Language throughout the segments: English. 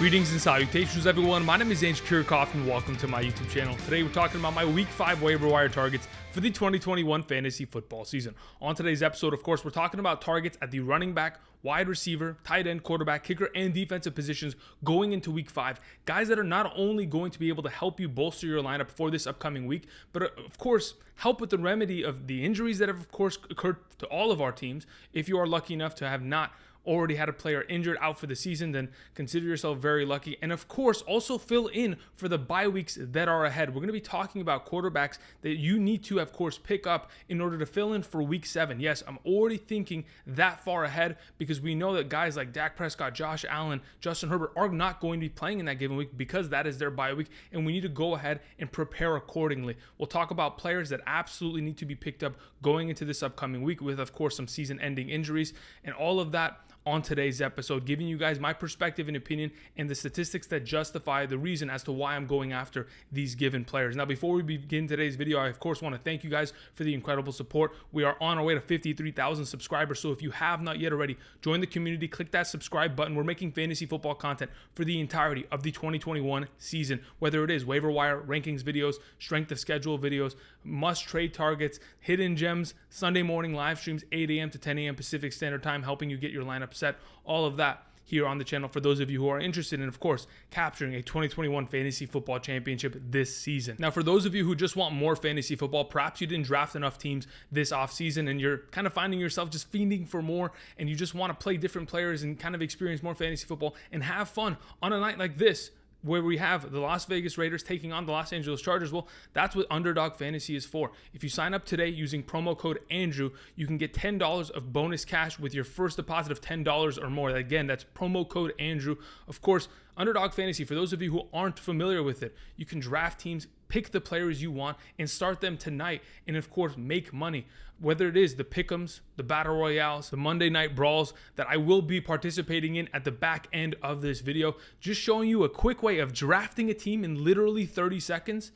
Greetings and salutations, everyone. My name is Andrew Kirchhoff, and welcome to my YouTube channel. Today, we're talking about my Week 5 waiver wire targets for the 2021 fantasy football season. On today's episode, of course, we're talking about targets at the running back, wide receiver, tight end, quarterback, kicker, and defensive positions going into Week 5. Guys that are not only going to be able to help you bolster your lineup for this upcoming week, but of course, help with the remedy of the injuries that have, of course, occurred to all of our teams. If you are lucky enough to have not already had a player injured out for the season, then consider yourself very lucky. And of course, also fill in for the bye weeks that are ahead. We're going to be talking about quarterbacks that you need to, of course, pick up in order to fill in for Week 7. Yes, I'm already thinking that far ahead because we know that guys like Dak Prescott, Josh Allen, Justin Herbert are not going to be playing in that given week because that is their bye week, and we need to go ahead and prepare accordingly. We'll talk about players that absolutely need to be picked up going into this upcoming week with, of course, some season-ending injuries and all of that on today's episode, giving you guys my perspective and opinion and the statistics that justify the reason as to why I'm going after these given players. Now, before we begin today's video, I of course want to thank you guys for the incredible support. We are on our way to 53,000 subscribers, so if you have not yet already, join the community, click that subscribe button. We're making fantasy football content for the entirety of the 2021 season, whether it is waiver wire rankings videos, strength of schedule videos, must trade targets, hidden gems, Sunday morning live streams, 8 a.m. to 10 a.m. Pacific Standard Time, helping you get your lineup set, all of that here on the channel for those of you who are interested in, of course, capturing a 2021 fantasy football championship this season. Now, for those of you who just want more fantasy football, perhaps you didn't draft enough teams this offseason and you're kind of finding yourself just fiending for more and you just want to play different players and kind of experience more fantasy football and have fun on a night like this, where we have the Las Vegas Raiders taking on the Los Angeles Chargers. Well, that's what Underdog Fantasy is for. If you sign up today using promo code Andrew, you can get $10 of bonus cash with your first deposit of $10 or more. Again, that's promo code Andrew. Of course, Underdog Fantasy, for those of you who aren't familiar with it, you can draft teams, pick the players you want, and start them tonight, and of course, make money. Whether it is the pick'ems, the battle royales, the Monday night brawls that I will be participating in at the back end of this video, just showing you a quick way of drafting a team in literally 30 seconds,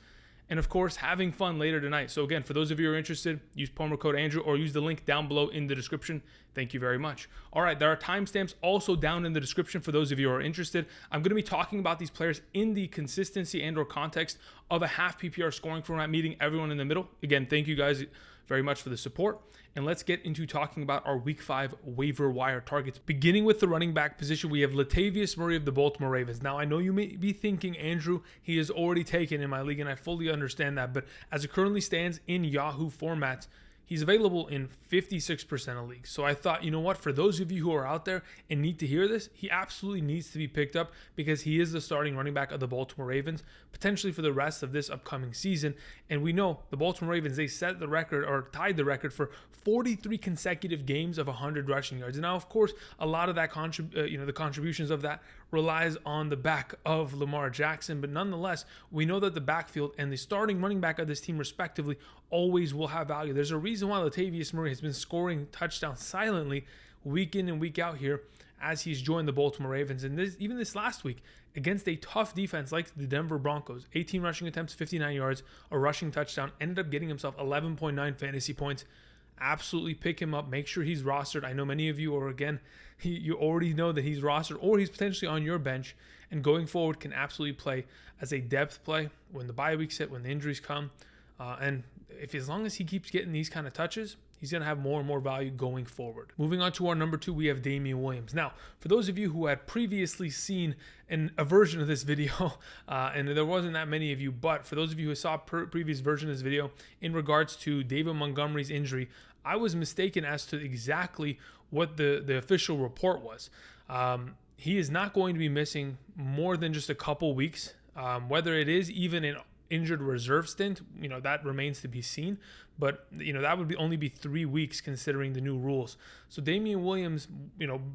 and of course, having fun later tonight. So again, for those of you who are interested, use promo code Andrew or use the link down below in the description. Thank you very much. All right, there are timestamps also down in the description for those of you who are interested. I'm going to be talking about these players in the consistency and or context of a half PPR scoring format, meeting everyone in the middle. Again, thank you guys very much for the support. And let's get into talking about our Week 5 waiver wire targets. Beginning with the running back position, we have Latavius Murray of the Baltimore Ravens. Now, I know you may be thinking, Andrew, he is already taken in my league, and I fully understand that. But as it currently stands in Yahoo formats, he's available in 56% of leagues. So I thought, you know what, for those of you who are out there and need to hear this, he absolutely needs to be picked up because he is the starting running back of the Baltimore Ravens, potentially for the rest of this upcoming season. And we know the Baltimore Ravens, they set the record or tied the record for 43 consecutive games of 100 rushing yards. And now, of course, a lot of that the contributions of that relies on the back of Lamar Jackson, but nonetheless, we know that the backfield and the starting running back of this team respectively always will have value. There's a reason why Latavius Murray has been scoring touchdowns silently week in and week out here as he's joined the Baltimore Ravens. And even this last week against a tough defense like the Denver Broncos, 18 rushing attempts, 59 yards, a rushing touchdown, ended up getting himself 11.9 fantasy points. Absolutely pick him up. Make sure he's rostered. I know many of you are, again, you already know that he's rostered or he's potentially on your bench, and going forward can absolutely play as a depth play when the bye weeks hit, when the injuries come. And as long as he keeps getting these kind of touches, he's going to have more and more value going forward. Moving on to our number 2, we have Damien Williams. Now, for those of you who had previously seen a version of this video, and there wasn't that many of you, but for those of you who saw a previous version of this video in regards to David Montgomery's injury, I was mistaken as to exactly what the official report was. He is not going to be missing more than just a couple weeks. Whether it is even an injured reserve stint, that remains to be seen. But, that would only be 3 weeks considering the new rules. So Damien Williams,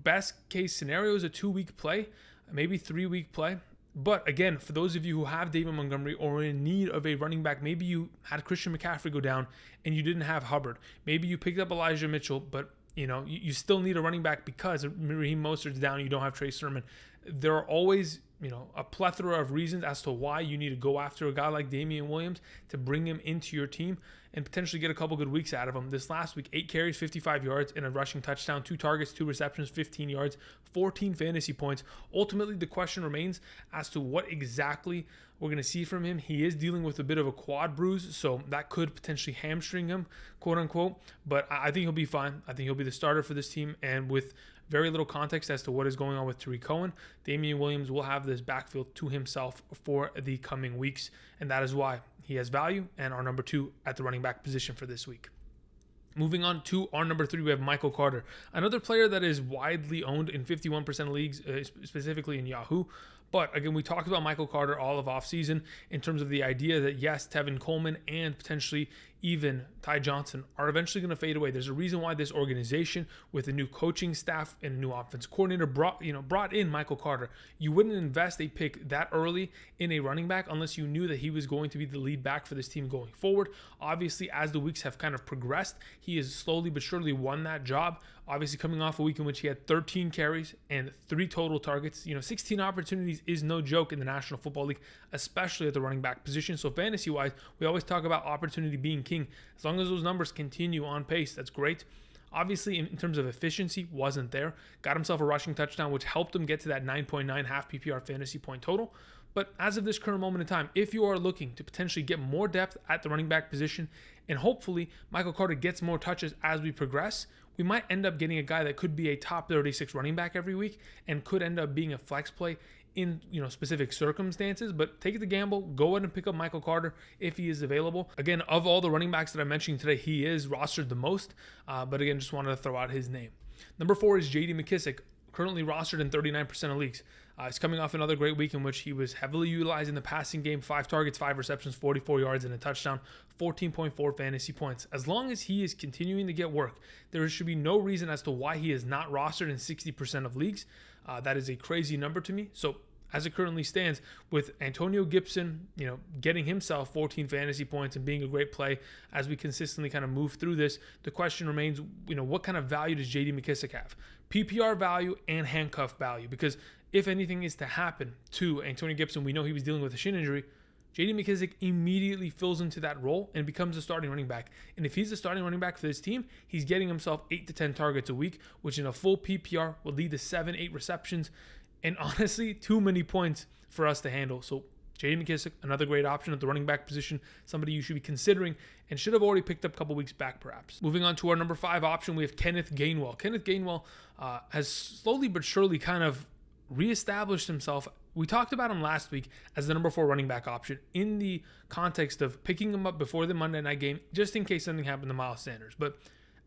best case scenario is a 2-week play, maybe 3-week play. But again, for those of you who have David Montgomery or are in need of a running back, maybe you had Christian McCaffrey go down and you didn't have Hubbard. Maybe you picked up Elijah Mitchell, but you still need a running back because Raheem Mostert's down. You don't have Trey Sermon. there are always, a plethora of reasons as to why you need to go after a guy like Damien Williams to bring him into your team and potentially get a couple good weeks out of him. This last week, 8 carries, 55 yards, and a rushing touchdown, 2 targets, 2 receptions, 15 yards, 14 fantasy points. Ultimately, the question remains as to what exactly we're going to see from him. He is dealing with a bit of a quad bruise, so that could potentially hamstring him, quote unquote, but I think he'll be fine. I think he'll be the starter for this team, and with very little context as to what is going on with Tariq Cohen, Damien Williams will have this backfield to himself for the coming weeks, and that is why he has value and our number 2 at the running back position for this week. Moving on to our number 3, we have Michael Carter, another player that is widely owned in 51% of leagues, specifically in Yahoo. But again, we talked about Michael Carter all of offseason in terms of the idea that yes, Tevin Coleman and potentially even Ty Johnson are eventually going to fade away. There's a reason why this organization, with a new coaching staff and a new offense coordinator, brought in Michael Carter. You wouldn't invest a pick that early in a running back unless you knew that he was going to be the lead back for this team going forward. Obviously, as the weeks have kind of progressed, he has slowly but surely won that job. Obviously, coming off a week in which he had 13 carries and 3 total targets, 16 opportunities is no joke in the National Football League, especially at the running back position. So fantasy-wise, we always talk about opportunity being king. As long as those numbers continue on pace, that's great. Obviously, in terms of efficiency, wasn't there. Got himself a rushing touchdown, which helped him get to that 9.9 half PPR fantasy point total. But as of this current moment in time, if you are looking to potentially get more depth at the running back position, and hopefully Michael Carter gets more touches as we progress, we might end up getting a guy that could be a top 36 running back every week and could end up being a flex play in specific circumstances. But take the gamble, go ahead and pick up Michael Carter if he is available. Again, of all the running backs that I mentioned today, he is rostered the most, but again, just wanted to throw out his name. Number 4 is JD McKissic, currently rostered in 39% of leagues. He's coming off another great week in which he was heavily utilized in the passing game, 5 targets, 5 receptions, 44 yards, and a touchdown, 14.4 fantasy points. As long as he is continuing to get work, there should be no reason as to why he is not rostered in 60% of leagues. That is a crazy number to me. So as it currently stands, with Antonio Gibson, getting himself 14 fantasy points and being a great play as we consistently kind of move through this, the question remains, what kind of value does JD McKissic have? PPR value and handcuff value, because if anything is to happen to Antonio Gibson, we know he was dealing with a shin injury. JD McKissic immediately fills into that role and becomes a starting running back. And if he's a starting running back for this team, he's getting himself 8 to 10 targets a week, which in a full PPR would lead to 7-8 receptions. And honestly, too many points for us to handle. So JD McKissic, another great option at the running back position, somebody you should be considering and should have already picked up a couple weeks back perhaps. Moving on to our number 5 option, we have Kenneth Gainwell. Kenneth Gainwell has slowly but surely kind of reestablished himself. We talked about him last week as the number 4 running back option in the context of picking him up before the Monday night game, just in case something happened to Miles Sanders. But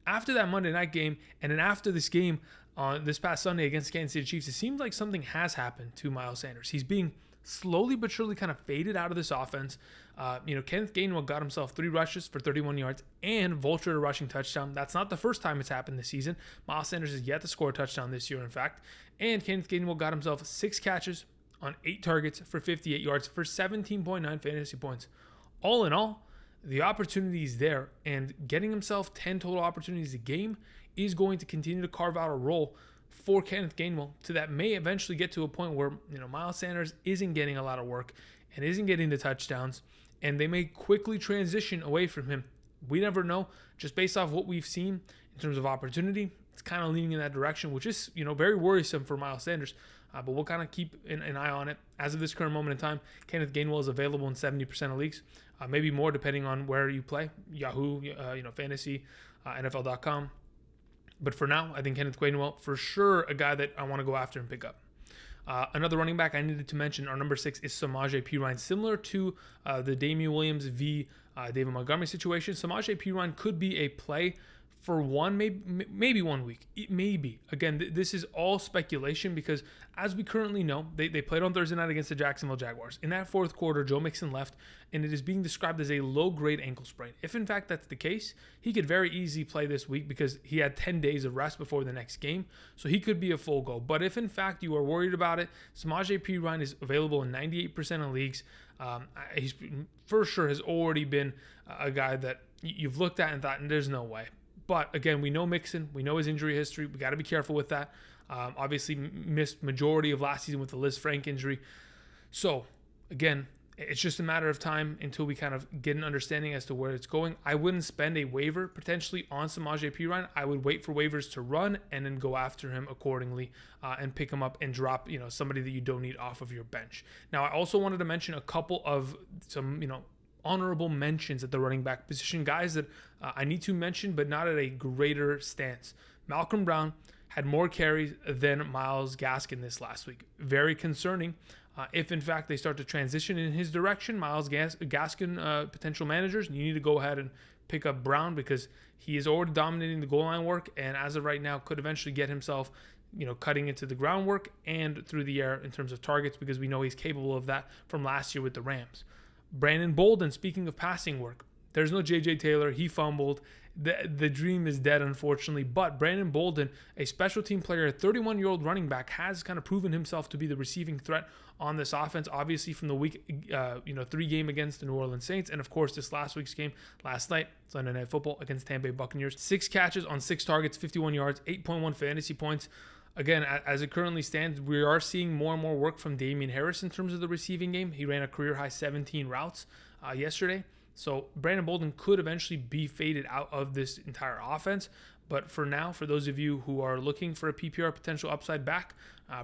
after that Monday night game, and then after this game on this past Sunday against the Kansas City Chiefs, it seems like something has happened to Miles Sanders. He's being slowly but surely kind of faded out of this offense. Kenneth Gainwell got himself 3 rushes for 31 yards and vultured a rushing touchdown. That's not the first time it's happened this season. Miles Sanders has yet to score a touchdown this year, in fact. And Kenneth Gainwell got himself 6 catches on 8 targets for 58 yards for 17.9 fantasy points. All in all, the opportunity is there, and getting himself 10 total opportunities a game is going to continue to carve out a role for Kenneth Gainwell to that may eventually get to a point where Miles Sanders isn't getting a lot of work and isn't getting the touchdowns, and they may quickly transition away from him. We never know. Just based off what we've seen in terms of opportunity, it's kind of leaning in that direction, which is very worrisome for Miles Sanders. But we'll kind of keep an eye on it. As of this current moment in time, Kenneth Gainwell is available in 70% of leagues, maybe more depending on where you play, Yahoo, Fantasy, NFL.com. But for now, I think Kenneth Gainwell, for sure, a guy that I want to go after and pick up. Another running back I needed to mention, our number 6, is Samaje Perine. Similar to the Damien Williams v. David Montgomery situation, Samaje Perine could be a play for maybe 1 week. Maybe. Again, this is all speculation because as we currently know, they played on Thursday night against the Jacksonville Jaguars. In that fourth quarter, Joe Mixon left, and it is being described as a low-grade ankle sprain. If in fact that's the case, he could very easily play this week because he had 10 days of rest before the next game, so he could be a full go. But if in fact you are worried about it, Samaje Perine is available in 98% of leagues. He's for sure has already been a guy that you've looked at and thought, there's no way. But again, we know Mixon. We know his injury history. We got to be careful with that. Obviously, missed majority of last season with the Liz Frank injury. So, again, it's just a matter of time until we kind of get an understanding as to where it's going. I wouldn't spend a waiver potentially on Samaje Perine. I would wait for waivers to run and then go after him accordingly and pick him up and drop, somebody that you don't need off of your bench. Now, I also wanted to mention a couple of some, honorable mentions at the running back position, guys that I need to mention, but not at a greater stance. Malcolm Brown had more carries than Myles Gaskin this last week. Very concerning. If, in fact, they start to transition in his direction, Myles Gaskin potential managers, you need to go ahead and pick up Brown because he is already dominating the goal line work and as of right now could eventually get himself, cutting into the groundwork and through the air in terms of targets because we know he's capable of that from last year with the Rams. Brandon Bolden, speaking of passing work, there's no J.J. Taylor. He fumbled. The dream is dead, unfortunately. But Brandon Bolden, a special team player, a 31-year-old running back, has kind of proven himself to be the receiving threat on this offense. Obviously, from the week 3 game against the New Orleans Saints, and of course this last week's game last night, Sunday Night Football against Tampa Bay Buccaneers. 6 catches on 6 targets, 51 yards, 8.1 fantasy points. Again, as it currently stands, we are seeing more and more work from Damien Harris in terms of the receiving game. He ran a career-high 17 routes yesterday. So Brandon Bolden could eventually be faded out of this entire offense. But for now, for those of you who are looking for a PPR potential upside back,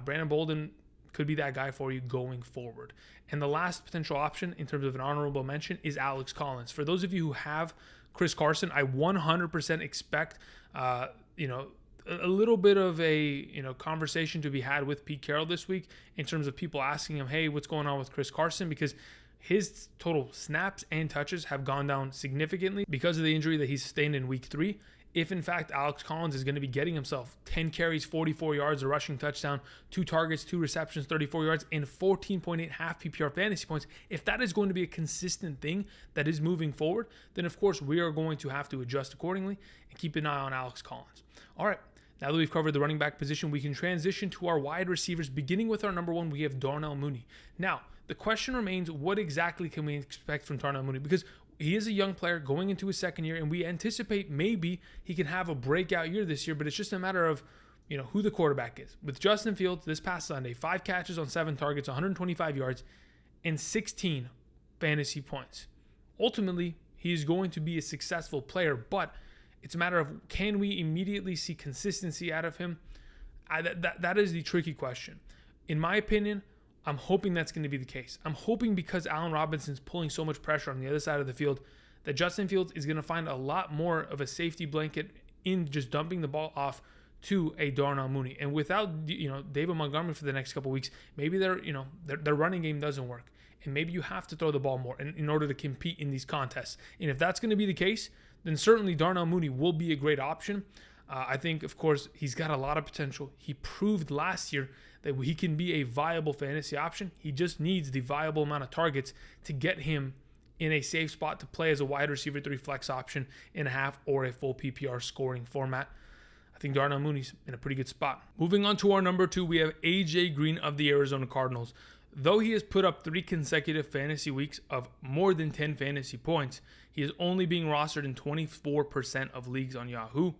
Brandon Bolden could be that guy for you going forward. And the last potential option in terms of an honorable mention is Alex Collins. For those of you who have Chris Carson, I 100% expect, a little bit of a conversation to be had with Pete Carroll this week in terms of people asking him, hey, what's going on with Chris Carson? Because his total snaps and touches have gone down significantly because of the injury that he sustained in week 3. If, in fact, Alex Collins is going to be getting himself 10 carries, 44 yards, a rushing touchdown, 2 targets, 2 receptions, 34 yards, and 14.8 half PPR fantasy points, if that is going to be a consistent thing that is moving forward, then, of course, we are going to have to adjust accordingly and keep an eye on Alex Collins. All right. Now that we've covered the running back position, we can transition to our wide receivers. Beginning with our number 1, we have Darnell Mooney. Now, the question remains, what exactly can we expect from Darnell Mooney? Because he is a young player going into his second year, and we anticipate maybe he can have a breakout year this year, but it's just a matter of, who the quarterback is. With Justin Fields this past Sunday, 5 catches on 7 targets, 125 yards, and 16 fantasy points. Ultimately, he is going to be a successful player, but it's a matter of, can we immediately see consistency out of him? That is the tricky question. In my opinion, I'm hoping that's going to be the case. I'm hoping because Allen Robinson's pulling so much pressure on the other side of the field that Justin Fields is going to find a lot more of a safety blanket in just dumping the ball off to a Darnell Mooney. And without David Montgomery for the next couple of weeks, maybe their running game doesn't work. And maybe you have to throw the ball more in order to compete in these contests. And if that's going to be the case, then certainly Darnell Mooney will be a great option. I think, of course, he's got a lot of potential. He proved last year that he can be a viable fantasy option. He just needs the viable amount of targets to get him in a safe spot to play as a wide receiver 3 flex option in a half or a full PPR scoring format. I think Darnell Mooney's in a pretty good spot. Moving on to our number 2, we have AJ Green of the Arizona Cardinals. Though he has put up 3 consecutive fantasy weeks of more than 10 fantasy points, he is only being rostered in 24% of leagues on Yahoo.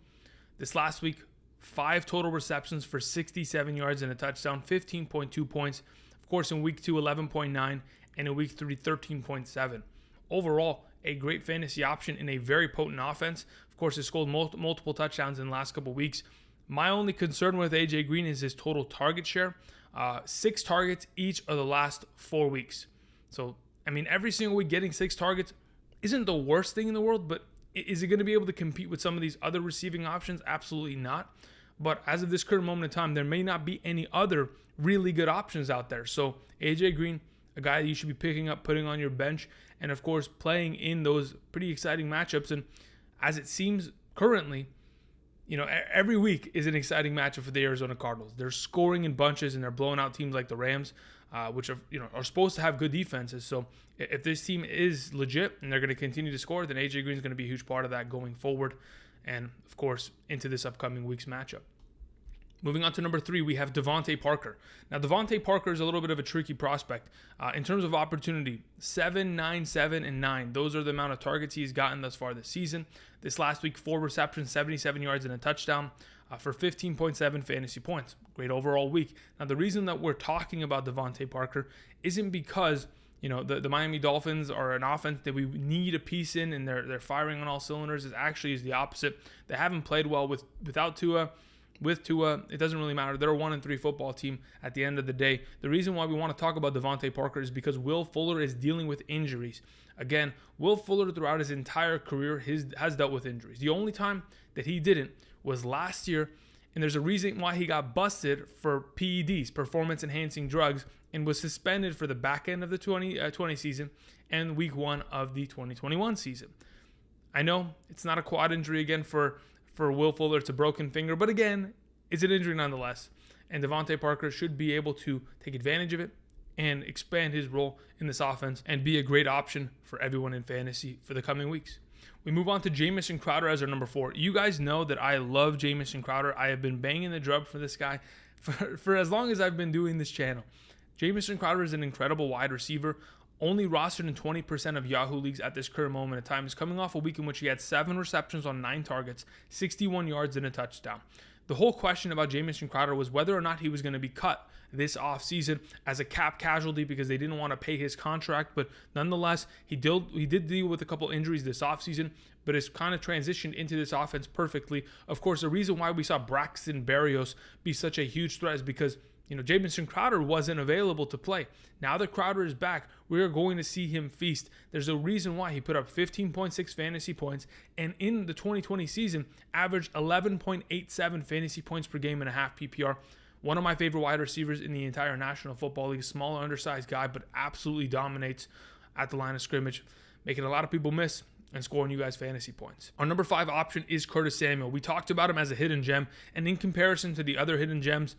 This last week, 5 total receptions for 67 yards and a touchdown, 15.2 points. Of course, in week 2, 11.9, and in week 3, 13.7. Overall, a great fantasy option in a very potent offense. Of course, he scored multiple touchdowns in the last couple weeks. My only concern with AJ Green is his total target share. 6 targets each of the last 4 weeks. So, every single week getting 6 targets isn't the worst thing in the world, but is he going to be able to compete with some of these other receiving options? Absolutely not. But as of this current moment in time, there may not be any other really good options out there. So AJ Green, a guy that you should be picking up, putting on your bench, and of course playing in those pretty exciting matchups. And as it seems currently, every week is an exciting matchup for the Arizona Cardinals. They're scoring in bunches and they're blowing out teams like the Rams, which are supposed to have good defenses. So if this team is legit and they're going to continue to score, then AJ Green is going to be a huge part of that going forward, and of course into this upcoming week's matchup. Moving on to number 3, we have DaVante Parker. Now, DaVante Parker is a little bit of a tricky prospect. In terms of opportunity, 7, 9, 7, and 9. Those are the amount of targets he's gotten thus far this season. This last week, 4 receptions, 77 yards, and a touchdown for 15.7 fantasy points. Great overall week. Now, the reason that we're talking about DaVante Parker isn't because the Miami Dolphins are an offense that we need a piece in, and they're firing on all cylinders. It actually is the opposite. They haven't played well without Tua. With Tua, it doesn't really matter. They're a 1-3 football team at the end of the day. The reason why we want to talk about DaVante Parker is because Will Fuller is dealing with injuries. Again, Will Fuller throughout his entire career has dealt with injuries. The only time that he didn't was last year, and there's a reason why he got busted for PEDs, performance-enhancing drugs, and was suspended for the back end of the 2020 season and week 1 of the 2021 season. I know it's not a quad injury again for Will Fuller. It's a broken finger, but again, it's an injury nonetheless. And DaVante Parker should be able to take advantage of it and expand his role in this offense and be a great option for everyone in fantasy for the coming weeks. We move on to Jamison Crowder as our number 4. You guys know that I love Jamison Crowder. I have been banging the drum for this guy for as long as I've been doing this channel. Jamison Crowder is an incredible wide receiver. Only rostered in 20% of Yahoo leagues at this current moment in time. Is coming off a week in which he had 7 receptions on 9 targets, 61 yards, and a touchdown. The whole question about Jamison Crowder was whether or not he was going to be cut this offseason as a cap casualty because they didn't want to pay his contract. But nonetheless, he did deal with a couple injuries this offseason, but has kind of transitioned into this offense perfectly. Of course, the reason why we saw Braxton Berrios be such a huge threat is because Jamison Crowder wasn't available to play. Now that Crowder is back, we are going to see him feast. There's a reason why he put up 15.6 fantasy points, and in the 2020 season, averaged 11.87 fantasy points per game and a half PPR. One of my favorite wide receivers in the entire National Football League. Smaller, undersized guy, but absolutely dominates at the line of scrimmage, making a lot of people miss and scoring you guys fantasy points. Our number 5 option is Curtis Samuel. We talked about him as a hidden gem, and in comparison to the other hidden gems,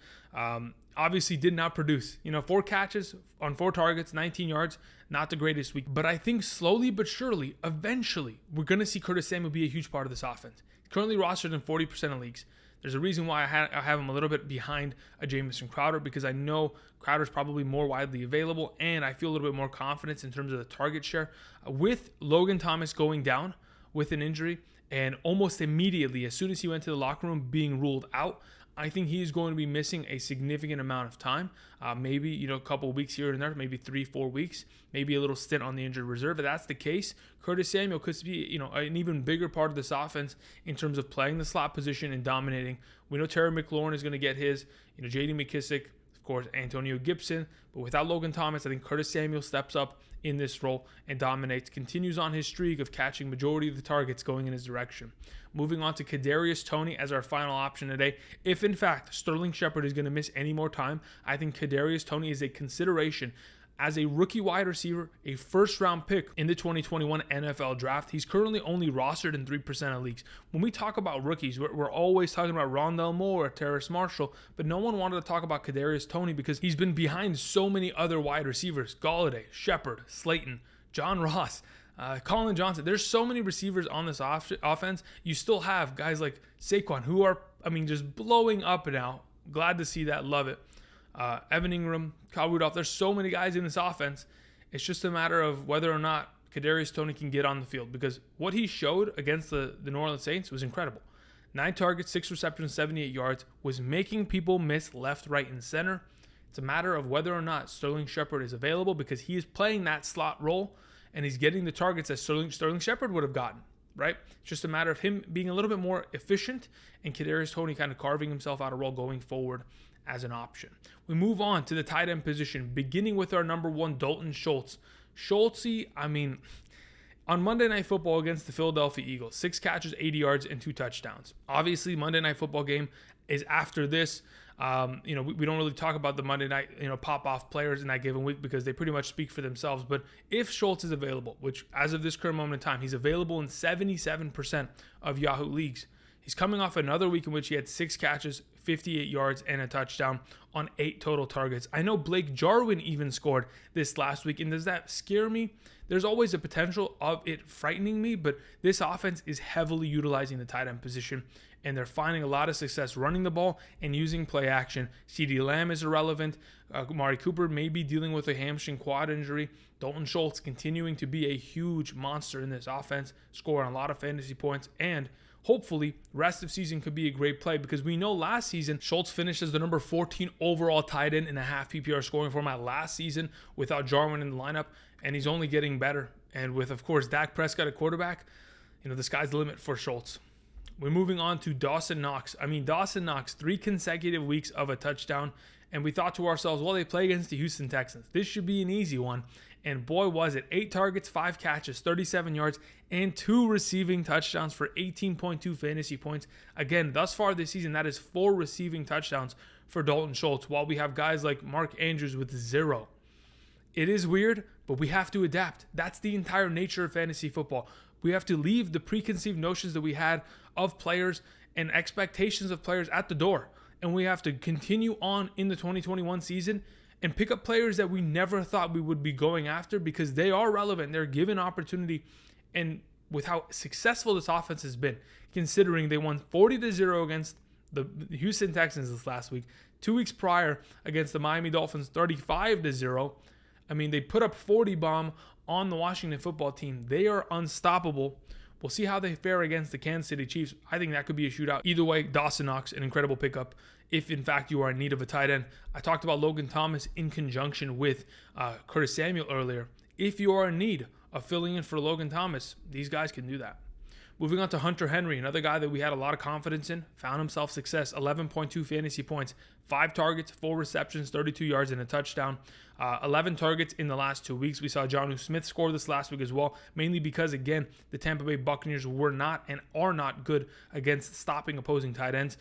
obviously did not produce. 4 catches on 4 targets, 19 yards, not the greatest week. But I think slowly but surely, eventually, we're going to see Curtis Samuel be a huge part of this offense. Currently rostered in 40% of leagues. There's a reason why I have him a little bit behind a Jamison Crowder, because I know Crowder's probably more widely available, and I feel a little bit more confidence in terms of the target share. With Logan Thomas going down with an injury, and almost immediately, as soon as he went to the locker room, being ruled out, I think he is going to be missing a significant amount of time. Maybe, a couple of weeks here and there, maybe 3-4 weeks, maybe a little stint on the injured reserve. If that's the case, Curtis Samuel could be, an even bigger part of this offense in terms of playing the slot position and dominating. We know Terry McLaurin is going to get his, J.D. McKissic, of course, Antonio Gibson. But without Logan Thomas, I think Curtis Samuel steps up in this role and dominates, continues on his streak of catching majority of the targets going in his direction. Moving on to Kadarius Toney as our final option today. If, in fact, Sterling Shepard is going to miss any more time, I think Kadarius Toney is a consideration as a rookie wide receiver, a first-round pick in the 2021 NFL Draft. He's currently only rostered in 3% of leagues. When we talk about rookies, we're always talking about Rondale Moore or Terrace Marshall, but no one wanted to talk about Kadarius Toney because he's been behind so many other wide receivers. Golladay, Shepard, Slayton, John Ross, Colin Johnson. There's so many receivers on this offense. You still have guys like Saquon who are, just blowing up now. Glad to see that. Love it. Evan Ingram, Kyle Rudolph. There's so many guys in this offense. It's just a matter of whether or not Kadarius Toney can get on the field, because what he showed against the New Orleans Saints was incredible. 9 targets, 6 receptions, 78 yards, was making people miss left, right, and center. It's a matter of whether or not Sterling Shepard is available, because he is playing that slot role and he's getting the targets that Sterling Shepard would have gotten, right? It's just a matter of him being a little bit more efficient and Kadarius Toney kind of carving himself out a role going forward as an option. We move on to the tight end position, beginning with our number 1, Dalton Schultz. Schultzy, on Monday Night Football against the Philadelphia Eagles, 6 catches, 80 yards, and 2 touchdowns. Obviously, Monday Night Football game is after this. We don't really talk about the Monday night, pop-off players in that given week because they pretty much speak for themselves. But if Schultz is available, which as of this current moment in time, he's available in 77% of Yahoo leagues. He's coming off another week in which he had 6 catches, 58 yards, and a touchdown on 8 total targets. I know Blake Jarwin even scored this last week, and does that scare me? There's always a potential of it frightening me, but this offense is heavily utilizing the tight end position. and they're finding a lot of success running the ball and using play action. CeeDee Lamb is irrelevant. Amari Cooper may be dealing with a hamstring quad injury. Dalton Schultz continuing to be a huge monster in this offense, scoring a lot of fantasy points, and hopefully rest of season could be a great play, because we know last season Schultz finished as the number 14 overall tight end in a half PPR scoring format last season without Jarwin in the lineup, and he's only getting better. And with, of course, Dak Prescott at quarterback, the sky's the limit for Schultz. We're moving on to Dawson Knox. Dawson Knox, 3 consecutive weeks of a touchdown, and we thought to ourselves, well, they play against the Houston Texans. This should be an easy one. And boy, was it. 8 targets, 5 catches, 37 yards, and 2 receiving touchdowns for 18.2 fantasy points. Again, thus far this season, that is 4 receiving touchdowns for Dalton Schultz, while we have guys like Mark Andrews with 0. It is weird, but we have to adapt. That's the entire nature of fantasy football. We have to leave the preconceived notions that we had of players and expectations of players at the door. And we have to continue on in the 2021 season and pick up players that we never thought we would be going after, because they are relevant. They're given opportunity. And with how successful this offense has been, considering they won 40-0 against the Houston Texans this last week, 2 weeks prior against the Miami Dolphins, 35-0. They put up 40 bomb on the Washington football team. They are unstoppable. We'll see how they fare against the Kansas City Chiefs. I think that could be a shootout. Either way, Dawson Knox, an incredible pickup if, in fact, you are in need of a tight end. I talked about Logan Thomas in conjunction with Curtis Samuel earlier. If you are in need of filling in for Logan Thomas, these guys can do that. Moving on to Hunter Henry, another guy that we had a lot of confidence in, found himself success, 11.2 fantasy points, 5 targets, 4 receptions, 32 yards, and a touchdown. 11 targets in the last 2 weeks. We saw Jonnu Smith score this last week as well, mainly because, again, the Tampa Bay Buccaneers were not and are not good against stopping opposing tight ends.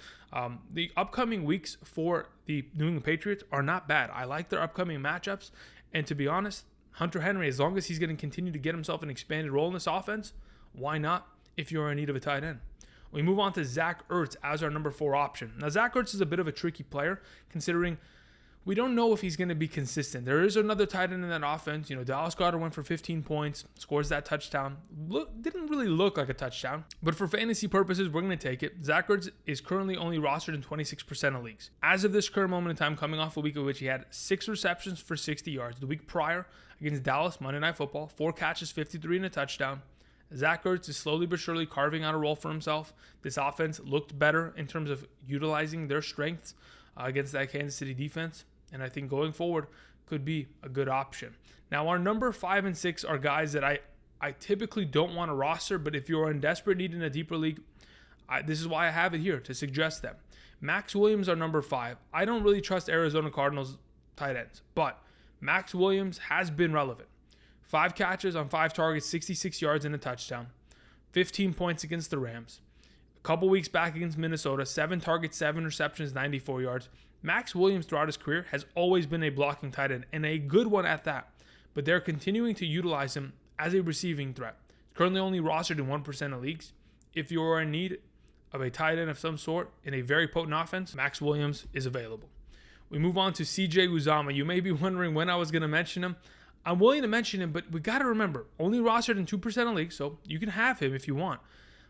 The upcoming weeks for the New England Patriots are not bad. I like their upcoming matchups, and to be honest, Hunter Henry, as long as he's going to continue to get himself an expanded role in this offense, why not if you're in need of a tight end? We move on to Zach Ertz as our number 4 option. Now, Zach Ertz is a bit of a tricky player, considering we don't know if he's going to be consistent. There is another tight end in that offense. Dallas Goedert went for 15 points, scores that touchdown. Didn't really look like a touchdown, but for fantasy purposes, we're going to take it. Zach Ertz is currently only rostered in 26% of leagues. As of this current moment in time, coming off a week in which he had 6 receptions for 60 yards. The week prior against Dallas, Monday Night Football, 4 catches, 53 and a touchdown. Zach Ertz is slowly but surely carving out a role for himself. This offense looked better in terms of utilizing their strengths against that Kansas City defense, and I think going forward could be a good option. Now, our number 5 and 6 are guys that I typically don't want to roster, but if you're in desperate need in a deeper league, this is why I have it here to suggest them. Maxx Williams are number 5. I don't really trust Arizona Cardinals tight ends, but Maxx Williams has been relevant. 5 catches on 5 targets, 66 yards and a touchdown. 15 points against the Rams. A couple weeks back against Minnesota, 7 targets, 7 receptions, 94 yards. Maxx Williams throughout his career has always been a blocking tight end, and a good one at that. But they're continuing to utilize him as a receiving threat. He's currently only rostered in 1% of leagues. If you are in need of a tight end of some sort in a very potent offense, Maxx Williams is available. We move on to CJ Uzomah. You may be wondering when I was going to mention him. I'm willing to mention him, but we got to remember, only rostered in 2% of leagues, so you can have him if you want.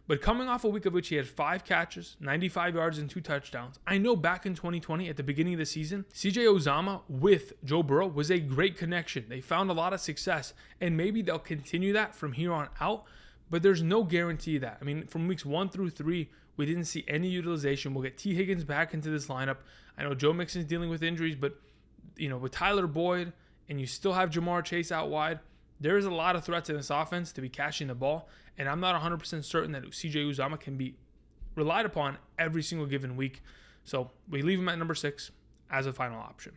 But coming off a week of which he had 5 catches, 95 yards, and 2 touchdowns, I know back in 2020, at the beginning of the season, CJ Uzomah with Joe Burrow was a great connection. They found a lot of success, and maybe they'll continue that from here on out, but there's no guarantee that. From weeks 1 through 3, we didn't see any utilization. We'll get T. Higgins back into this lineup. I know Joe Mixon's dealing with injuries, but with Tyler Boyd, and you still have Jamar Chase out wide, there is a lot of threats in this offense to be catching the ball, and I'm not 100% certain that CJ Uzomah can be relied upon every single given week. So we leave him at number 6 as a final option.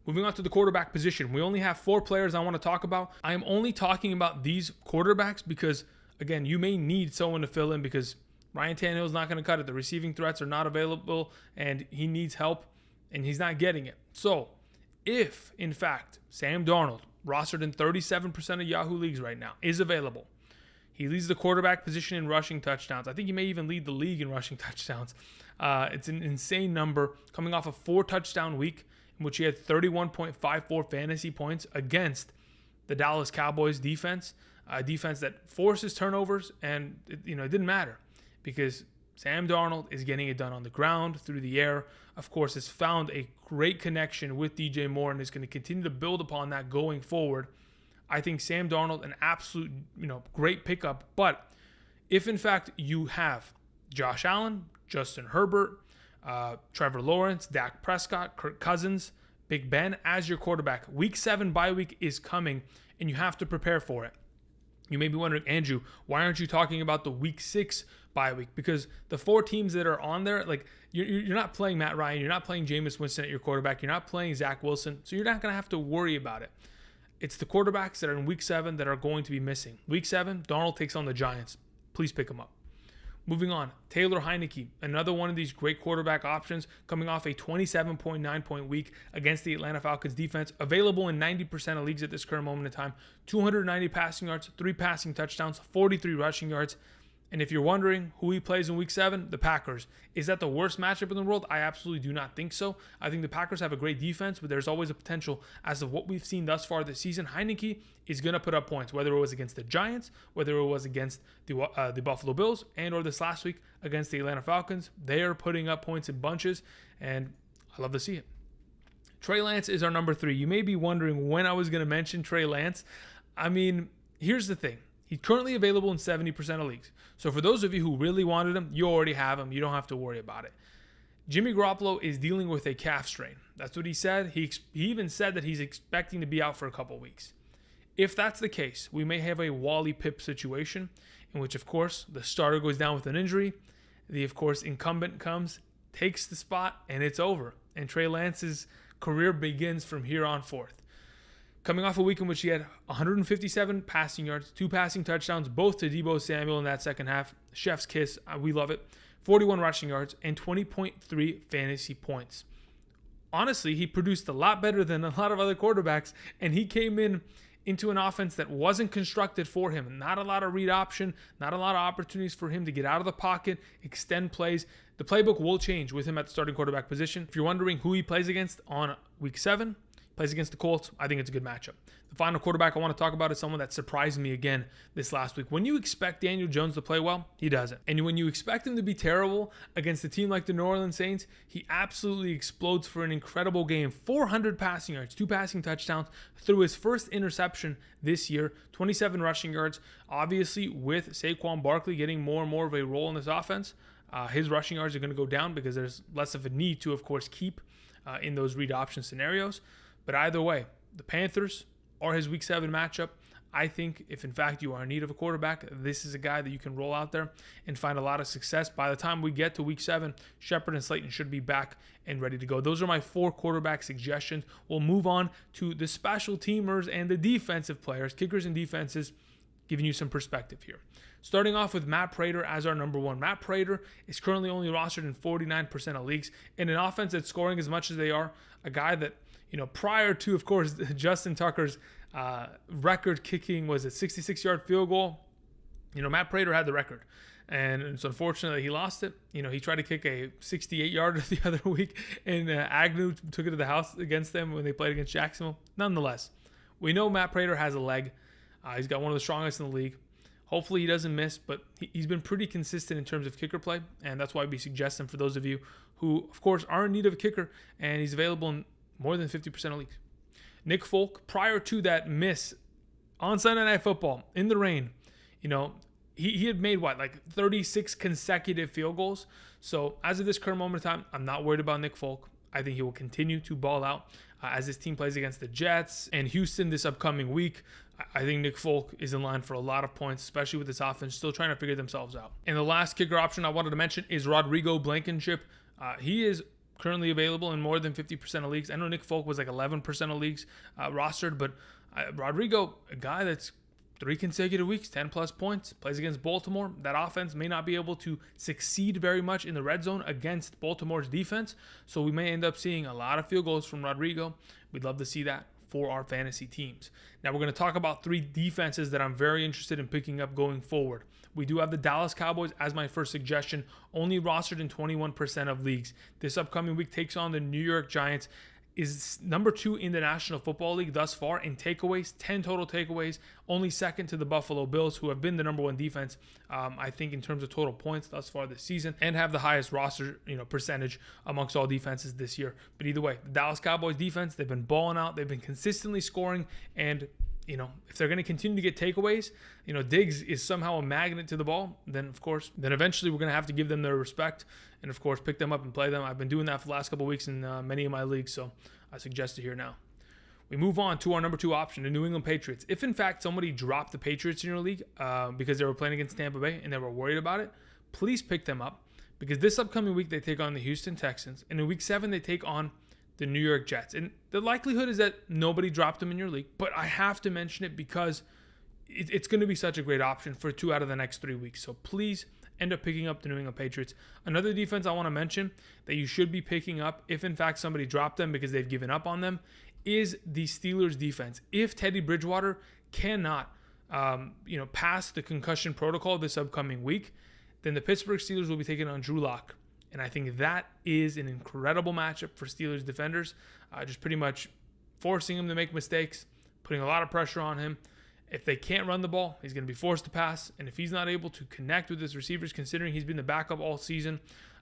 Moving on to the quarterback position. We only have 4 players I want to talk about. I am only talking about these quarterbacks because, again, you may need someone to fill in because Ryan Tannehill is not going to cut it. The receiving threats are not available, and he needs help, and he's not getting it. So if, in fact, Sam Darnold, rostered in 37% of Yahoo leagues right now, is available, he leads the quarterback position in rushing touchdowns. I think he may even lead the league in rushing touchdowns. It's an insane number, coming off a 4-touchdown week in which he had 31.54 fantasy points against the Dallas Cowboys defense, a defense that forces turnovers, and it didn't matter because Sam Darnold is getting it done on the ground, through the air. Of course, has found a great connection with DJ Moore and is going to continue to build upon that going forward. I think Sam Darnold, an absolute, great pickup. But if in fact you have Josh Allen, Justin Herbert, Trevor Lawrence, Dak Prescott, Kirk Cousins, Big Ben as your quarterback, Week 7 bye week is coming, and you have to prepare for it. You may be wondering, Andrew, why aren't you talking about the Week 6 bye week? Because the 4 teams that are on there, like you're not playing Matt Ryan, you're not playing Jameis Winston at your quarterback, you're not playing Zach Wilson, so you're not going to have to worry about it. It's the quarterbacks that are in Week 7 that are going to be missing. Week 7, Darnold takes on the Giants. Please pick him up. Moving on, Taylor Heinicke, another one of these great quarterback options, coming off a 27.9-point week against the Atlanta Falcons defense, available in 90% of leagues at this current moment in time. 290 passing yards, 3 passing touchdowns, 43 rushing yards. And if you're wondering who he plays in Week 7, the Packers. Is that the worst matchup in the world? I absolutely do not think so. I think the Packers have a great defense, but there's always a potential, as of what we've seen thus far this season, Heinicke is going to put up points, whether it was against the Giants, whether it was against the Buffalo Bills, and or this last week against the Atlanta Falcons. They are putting up points in bunches, and I love to see it. Trey Lance is our number 3. You may be wondering when I was going to mention Trey Lance. I mean, here's the thing. He's currently available in 70% of leagues. So for those of you who really wanted him, you already have him. You don't have to worry about it. Jimmy Garoppolo is dealing with a calf strain. That's what he said. He even said that he's expecting to be out for a couple weeks. If that's the case, we may have a Wally Pipp situation in which, of course, the starter goes down with an injury. The, of course, incumbent comes, takes the spot, and it's over. And Trey Lance's career begins from here on forth. Coming off a week in which he had 157 passing yards, 2 passing touchdowns, both to Deebo Samuel in that second half. Chef's kiss. We love it. 41 rushing yards and 20.3 fantasy points. Honestly, he produced a lot better than a lot of other quarterbacks, and he came into an offense that wasn't constructed for him. Not a lot of read option, not a lot of opportunities for him to get out of the pocket, extend plays. The playbook will change with him at the starting quarterback position. If you're wondering who he plays against on Week 7, plays against the Colts, I think it's a good matchup. The final quarterback I want to talk about is someone that surprised me again this last week. When you expect Daniel Jones to play well, he doesn't. And when you expect him to be terrible against a team like the New Orleans Saints, he absolutely explodes for an incredible game. 400 passing yards, 2 passing touchdowns, threw his first interception this year, 27 rushing yards. Obviously, with Saquon Barkley getting more and more of a role in this offense, his rushing yards are going to go down because there's less of a need to, of course, keep in those read option scenarios. But either way, the Panthers are his Week 7 matchup. I think if, in fact, you are in need of a quarterback, this is a guy that you can roll out there and find a lot of success. By the time we get to Week 7, Shepard and Slayton should be back and ready to go. Those are my 4 quarterback suggestions. We'll move on to the special teamers and the defensive players, kickers and defenses, giving you some perspective here. Starting off with Matt Prater as our number 1. Matt Prater is currently only rostered in 49% of leagues. In an offense that's scoring as much as they are, a guy that, prior to, of course, Justin Tucker's record kicking was a 66-yard field goal. Matt Prater had the record. And so unfortunately, he lost it. He tried to kick a 68-yarder the other week, and Agnew took it to the house against them when they played against Jacksonville. Nonetheless, we know Matt Prater has a leg. He's got one of the strongest in the league. Hopefully he doesn't miss, but he's been pretty consistent in terms of kicker play, and that's why we suggest him for those of you who, of course, are in need of a kicker, and he's available in more than 50% of leagues. Nick Folk, prior to that miss on Sunday Night Football in the rain, he had made 36 consecutive field goals. So as of this current moment in time, I'm not worried about Nick Folk. I think he will continue to ball out as his team plays against the Jets and Houston this upcoming week. I think Nick Folk is in line for a lot of points, especially with this offense still trying to figure themselves out. And the last kicker option I wanted to mention is Rodrigo Blankenship. He is currently available in more than 50% of leagues. I know Nick Folk was 11% of leagues rostered, but Rodrigo, a guy that's 3 consecutive weeks, 10-plus points, plays against Baltimore. That offense may not be able to succeed very much in the red zone against Baltimore's defense, so we may end up seeing a lot of field goals from Rodrigo. We'd love to see that for our fantasy teams. Now we're going to talk about 3 defenses that I'm very interested in picking up going forward. We do have the Dallas Cowboys as my first suggestion, only rostered in 21% of leagues. This upcoming week takes on the New York Giants. is number 2 in the National Football League thus far in takeaways, 10 total takeaways, only second to the Buffalo Bills, who have been the number 1 defense, I think, in terms of total points thus far this season, and have the highest roster, percentage amongst all defenses this year. But either way, the Dallas Cowboys defense, they've been balling out, they've been consistently scoring, and if they're going to continue to get takeaways, Diggs is somehow a magnet to the ball, then eventually we're going to have to give them their respect and, of course, pick them up and play them. I've been doing that for the last couple of weeks in many of my leagues, so I suggest it here now. We move on to our number 2 option, the New England Patriots. If, in fact, somebody dropped the Patriots in your league because they were playing against Tampa Bay and they were worried about it, please pick them up, because this upcoming week they take on the Houston Texans, and in Week 7 they take on the New York Jets. And the likelihood is that nobody dropped them in your league, but I have to mention it because it's going to be such a great option for 2 out of the next 3 weeks. So please end up picking up the New England Patriots. Another defense I want to mention that you should be picking up if in fact somebody dropped them because they've given up on them is the Steelers defense. If Teddy Bridgewater cannot pass the concussion protocol this upcoming week, then the Pittsburgh Steelers will be taking on Drew Lock. And I think that is an incredible matchup for Steelers defenders, just pretty much forcing him to make mistakes, putting a lot of pressure on him. If they can't run the ball, he's going to be forced to pass. And if he's not able to connect with his receivers, considering he's been the backup all season,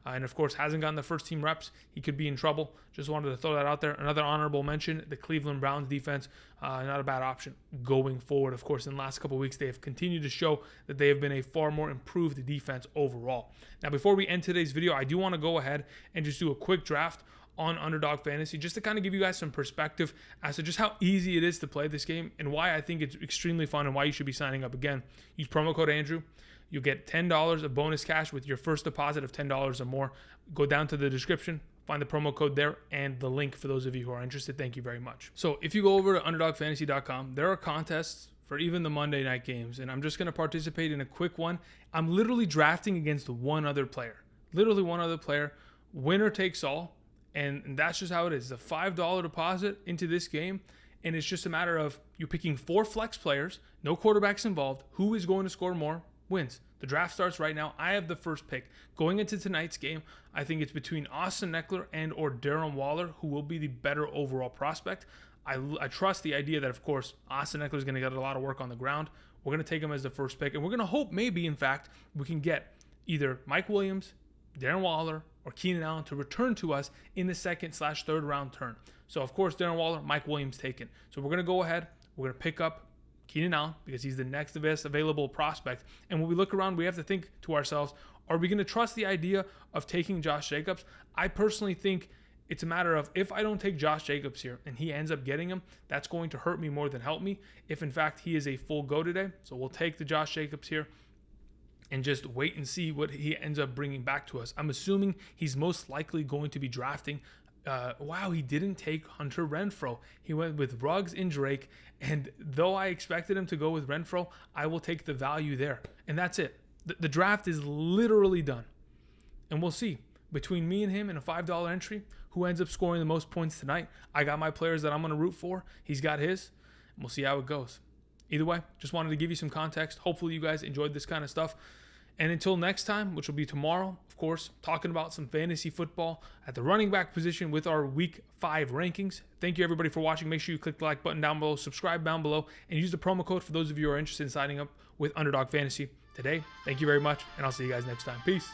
and of course hasn't gotten the first team reps, he could be in trouble. Just wanted to throw that out there. Another honorable mention, the Cleveland Browns defense, not a bad option going forward. Of course, in the last couple of weeks, they have continued to show that they have been a far more improved defense overall. Now, before we end today's video, I do want to go ahead and just do a quick draft on Underdog Fantasy, just to kind of give you guys some perspective as to just how easy it is to play this game and why I think it's extremely fun and why you should be signing up. Again, use promo code Andrew. You'll get $10 of bonus cash with your first deposit of $10 or more. Go down to the description, find the promo code there and the link for those of you who are interested. Thank you very much. So if you go over to UnderdogFantasy.com, there are contests for even the Monday night games, and I'm just going to participate in a quick one. I'm literally drafting against one other player. Literally one other player. Winner takes all. And that's just how it is. It's a $5 deposit into this game. And it's just a matter of you picking 4 flex players, no quarterbacks involved. Who is going to score more wins. The draft starts right now. I have the first pick. Going into tonight's game, I think it's between Austin Eckler and or Darren Waller, who will be the better overall prospect. I trust the idea that, of course, Austin Eckler is going to get a lot of work on the ground. We're going to take him as the first pick. And we're going to hope maybe, in fact, we can get either Mike Williams, Darren Waller, or Keenan Allen to return to us in the 2nd/3rd round turn. So, of course, Darren Waller, Mike Williams taken. So we're going to go ahead. We're going to pick up Keenan Allen because he's the next best available prospect. And when we look around, we have to think to ourselves, are we going to trust the idea of taking Josh Jacobs? I personally think it's a matter of if I don't take Josh Jacobs here and he ends up getting him, that's going to hurt me more than help me if, in fact, he is a full go today. So we'll take the Josh Jacobs here and just wait and see what he ends up bringing back to us. I'm assuming he's most likely going to be drafting. Wow, he didn't take Hunter Renfrow. He went with Ruggs and Drake. And though I expected him to go with Renfrow, I will take the value there. And that's it. The draft is literally done. And we'll see. Between me and him in a $5 entry, who ends up scoring the most points tonight. I got my players that I'm going to root for. He's got his. And we'll see how it goes. Either way, just wanted to give you some context. Hopefully you guys enjoyed this kind of stuff. And until next time, which will be tomorrow, of course, talking about some fantasy football at the running back position with our Week 5 rankings. Thank you, everybody, for watching. Make sure you click the like button down below, subscribe down below, and use the promo code for those of you who are interested in signing up with Underdog Fantasy today. Thank you very much, and I'll see you guys next time. Peace.